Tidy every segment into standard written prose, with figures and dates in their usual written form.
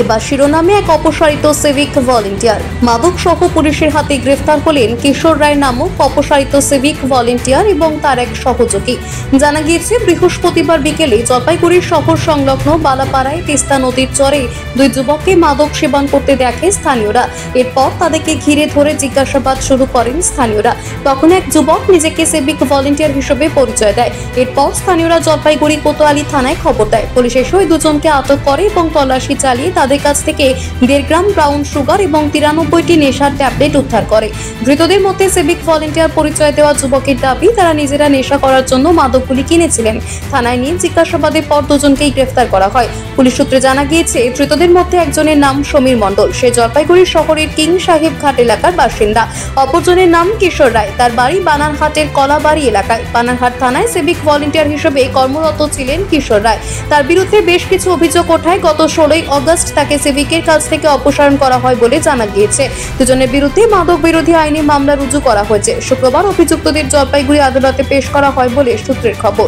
এবার শিরোনামে এক অপসারিত সিভিক ভলেন্টিয়ার। মাদক সহ পুলিশের হাতে গ্রেফতার হলেন কিশোর রায় নামক অপসারিত সিভিক ভলেন্টিয়ার এবং তার এক সহযোগী। জানা গিয়েছে, বৃহস্পতিবার বিকেলে জলপাইগুড়ির শহর সংলগ্ন বালাপাড়ায় তিস্তা নদীর চরে দুই যুবককে মাদক সেবন করতে দেখে স্থানীয়রা। এরপর তাদেরকে ঘিরে ধরে জিজ্ঞাসাবাদ শুরু করেন স্থানীয়রা। তখন এক যুবক নিজেকে সিভিক ভলেন্টিয়ার হিসেবে পরিচয় দেয়। এরপর স্থানীয়রা জলপাইগুড়ি কোতোয়ালি থানায় খবর দেয়। পুলিশ এসে ওই দুজনকে আটক করে এবং তল্লাশি চালিয়ে তাদের কাছ থেকে 1.5 গ্রাম ব্রাউন সুগার এবং 93টি নেশার ট্যাবলেট উদ্ধার করে। ধৃতদের মধ্যে সিভিক ভলেন্টিয়ার পরিচয় দেওয়া যুবকের দাবি, তারা নিজেরা নেশা করার জন্য মাদকগুলি কিনেছিলেন। থানায় নিয়ে জিজ্ঞাসাবাদের পর দুজনকেই গ্রেফতার করা হয়। পুলিশ সূত্রে জানা গিয়েছে, ধৃতদের মধ্যে একজনের নাম সমীর মণ্ডল, সে জলপাইগুড়ি শহরের কিং সাহেব ঘাট এলাকার বাসিন্দা। অপরজনের নাম কিশোর রায়, তার বাড়ি বানারহাটের কলাবাড়ি এলাকায়। বানারহাট থানায় সিভিক ভলেন্টিয়ার হিসেবে কর্মরত ছিলেন কিশোর রায়। তার বিরুদ্ধে বেশ কিছু অভিযোগ ওঠায় গত 16 আগস্ট তাকে সিভিকের কাছ থেকে অপসারণ করা হয় বলে জানা গিয়েছে। দুজনের বিরুদ্ধে মাদক বিরোধী আইনে মামলা রুজু করা হয়েছে। শুক্রবার অভিযুক্তদের জলপাইগুড়ি আদালতে পেশ করা হয় বলে সূত্রের খবর।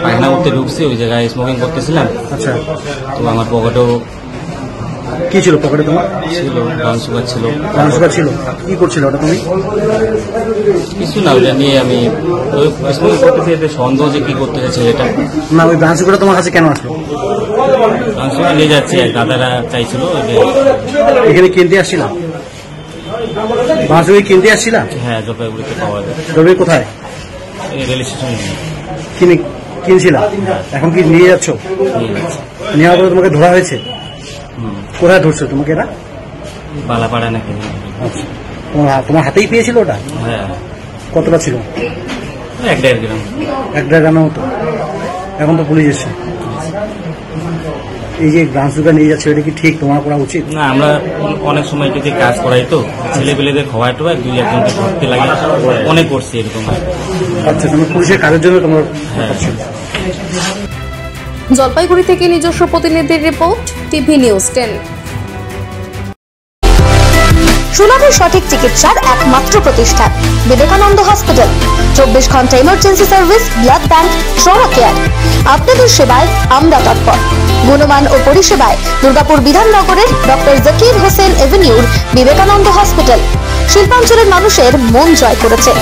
পায়খানা করতে ঢুকছি, ওই জায়গায় স্মোকিং করতেছিলাম। আচ্ছা, তো আমার পকেটেও কি ছিল? পকেটে তোমার ছিল ব্রাউন সুগার ছিল। ব্রাউন সুগার ছিল? কি করছিল ওটা তুমি? কিছু না, ওইটা নিয়ে আমি স্মোকিং করতেছি, এতে সন্দেহ যে কি করতে চাইছে এটা না। ওই ব্রাউন সুগারটা তোমার কাছে কেন আসলো? ব্রাউন সুগার নিয়ে যাচ্ছে, দাদারা চাইছিল এখানে কিনতে আসছিলাম। ব্রাউন সুগার কিনতে আসছিলাম? হ্যাঁ, জলপাইগুড়িতে পাওয়া যায়। জলপাইগুড়ি কোথায়? রেল স্টেশন কিনছিলাম। এখন কি নিয়ে যাচ্ছ? নেওয়ার পরে তোমাকে ধরা হয়েছে? কোথায় ধরছো তোমাকে এরা? বালাপাড়া নাকি। আচ্ছা, তোমার হাতেই পেয়েছিল ওটা? হ্যাঁ। কতটা ছিল? 1.5 গ্রাম। 1.5 গ্রামের মতো। এখন তো পুলিশ এসছে। এই যে ব্রাউন সুগার নিয়ে যাচ্ছে, এটা কি ঠিক? তোমার করা উচিত না। আমরা অনেক সময় যদি কাজ করাই, তো ছেলেপেলেদের খাওয়াই টোয়াই 2-1জনকে ধরতে লাগে, অনেক করছি এরকম। আচ্ছা, তোমার পুলিশের কাজের জন্য তোমার? জলপাইগুড়ি থেকে নিজস্ব প্রতিনিধির রিপোর্ট, টিভি নিউজ 10। সুলভ সঠিক চিকিৎসার একমাত্র প্রতিষ্ঠান বিবেকানন্দ হসপিটাল। 24 ঘন্টা emergency service, blood bank, trauma care. আপনাদের সেবায় আমরা তৎপর। গুণমান ও পরিষেবায় দুর্গাপুর বিধাননগরের ডক্টর জাকির হোসেন এভিনিউর বিবেকানন্দ হসপিটাল শিল্পাঞ্চলের মানুষের মন জয় করেছে।